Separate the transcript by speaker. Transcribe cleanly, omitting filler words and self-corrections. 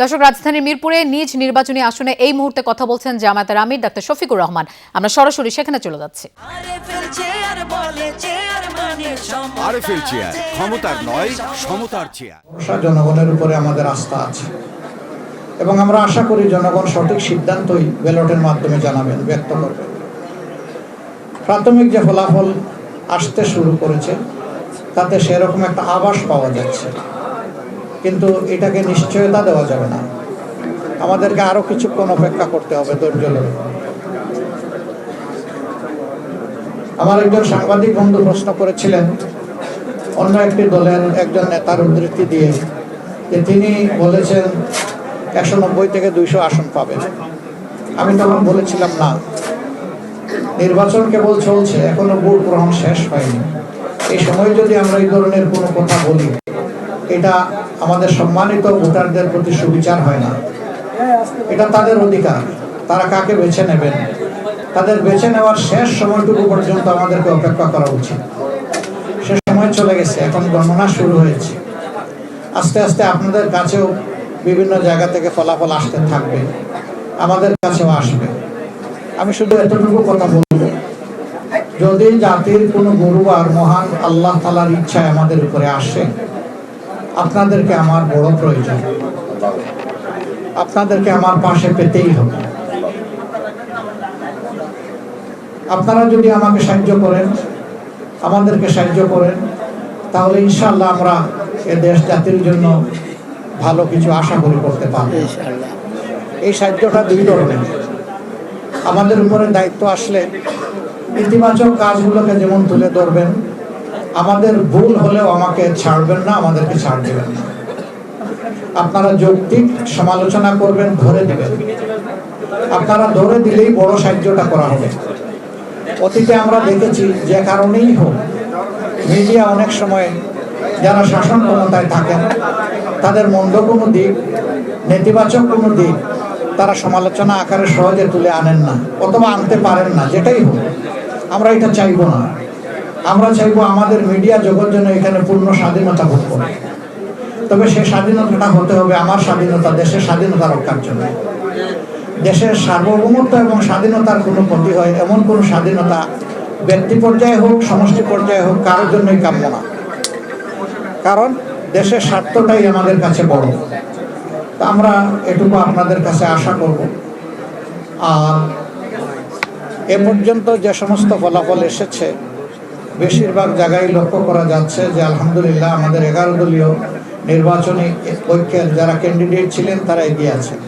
Speaker 1: দর্শক, রাজধানীর মিরপুরে নিজ নির্বাচনী আসনে এই মুহূর্তে কথা বলছেন জামায়াতের আমির ডাক্তার শফিকুর রহমান। আমরা সরাসরি সেখানে চলে যাচ্ছি।
Speaker 2: ক্ষমতার নয়, সমতার চেয়ার।
Speaker 3: জনগণের উপরে আমাদের আস্থা আছে এবং আমরা আশা করি জনগণ সঠিক সিদ্ধান্তই ব্যালটের মাধ্যমে জানাবেন, ব্যক্ত করবেন। প্রাথমিক যে ফলাফল আসতে শুরু করেছে তাতে সেরকম একটা আভাস পাওয়া যাচ্ছে, কিন্তু এটাকে নিশ্চয়তা দেওয়া যাবে না। আমাদেরকে আরো কিছুক্ষণ অপেক্ষা করতে হবে, ধৈর্য ধরে। আমার একজন সাংবাদিক বন্ধু প্রশ্ন করেছিলেন অন্য একটি দলের একজন নেতার উদ্ধৃতি দিয়ে যে তিনি বলেছেন 190 থেকে 200 আসন পাবেন। আমি তখন বলেছিলাম না, নির্বাচন কেবল চলছে, এখনো ভোট গ্রহণ শেষ হয়নি। এই সময় যদি আমরা এই ধরনের কোনো কথা বলি, এটা আমাদের সম্মানিত ভোটারদের প্রতি সুবিচার হয় না। এটা তাদের অধিকার, তারা কাকে বেছে নেবেন, তাদের বেছে নেওয়ার শেষ সময়টুকু পর্যন্ত আমাদেরকে অপেক্ষা করা উচিত। সে সময় চলে গেছে, এখন গণনা শুরু হয়েছে। আস্তে আস্তে আপনাদের কাছেও বিভিন্ন জায়গা থেকে ফলাফল আসতে থাকবে, আমাদের কাছেও আসবে। আমি শুধু এতটুকু কথা বলবো, যদি জাতির কোনো গুরুবার মহান আল্লাহ তাআলার ইচ্ছায় আমাদের উপরে আসে, আপনাদেরকে আমার বড় প্রয়োজন, আপনাদেরকে আমার পাশে পেতেই হবে। আপনারা যদি আমাকে সাহায্য করেন, আমাদেরকে সাহায্য করেন, তাহলে ইনশাআল্লাহ আমরা এ দেশ জাতির জন্য ভালো কিছু আশা করি করতে পারব। এই সাহায্যটা দুই ধরনের। আমাদের উপরে দায়িত্ব আসলে ইতিবাচক কাজগুলোকে যেমন তুলে ধরবেন, আমাদের ভুল হলেও আমাকে ছাড়বেন না, আমাদেরকে ছাড় দেবেন না। আপনারা যৌক্তিক সমালোচনা করবেন, ধরে দিবেন। আপনারা ধরে দিলেই বড় সাহায্যটা করা হবে। অতীতে আমরা দেখেছি, যে কারণেই হোক, মিডিয়া অনেক সময় যারা শাসন ক্ষমতায় থাকেন তাদের মন্দ কোনো দিক, নেতিবাচক কোনো দিক তারা সমালোচনা আকারে সহজে তুলে আনেন না, অথবা আনতে পারেন না। যেটাই হোক, আমরা এটা চাইবো না। আমরা চাইবো আমাদের মিডিয়া জগৎ যেন এখানে পূর্ণ স্বাধীনতা ভোগ করে। তবে সেই স্বাধীনতাটা হতে হবে আমার স্বাধীনতা, দেশের স্বাধীনতা রক্ষার জন্য। দেশের সার্বভৌমত্ব এবং স্বাধীনতার কোনো ক্ষতি হয় এমন কোনো স্বাধীনতা ব্যক্তি পর্যায়ে হোক, সমষ্টি পর্যায়ে হোক, কারোর জন্যই কাম্য না। কারণ দেশের স্বার্থটাই আমাদের কাছে বড়। তা আমরা এটুকু আপনাদের কাছে আশা করব। আর এ পর্যন্ত যে সমস্ত ফলাফল এসেছে, বেশিরভাগ জায়গায় লক্ষ্য করা যাচ্ছে যে আলহামদুলিল্লাহ আমাদের 11 দলীয় নির্বাচনী ঐক্যের যারা ক্যান্ডিডেট ছিলেন তারা এগিয়ে আছেন।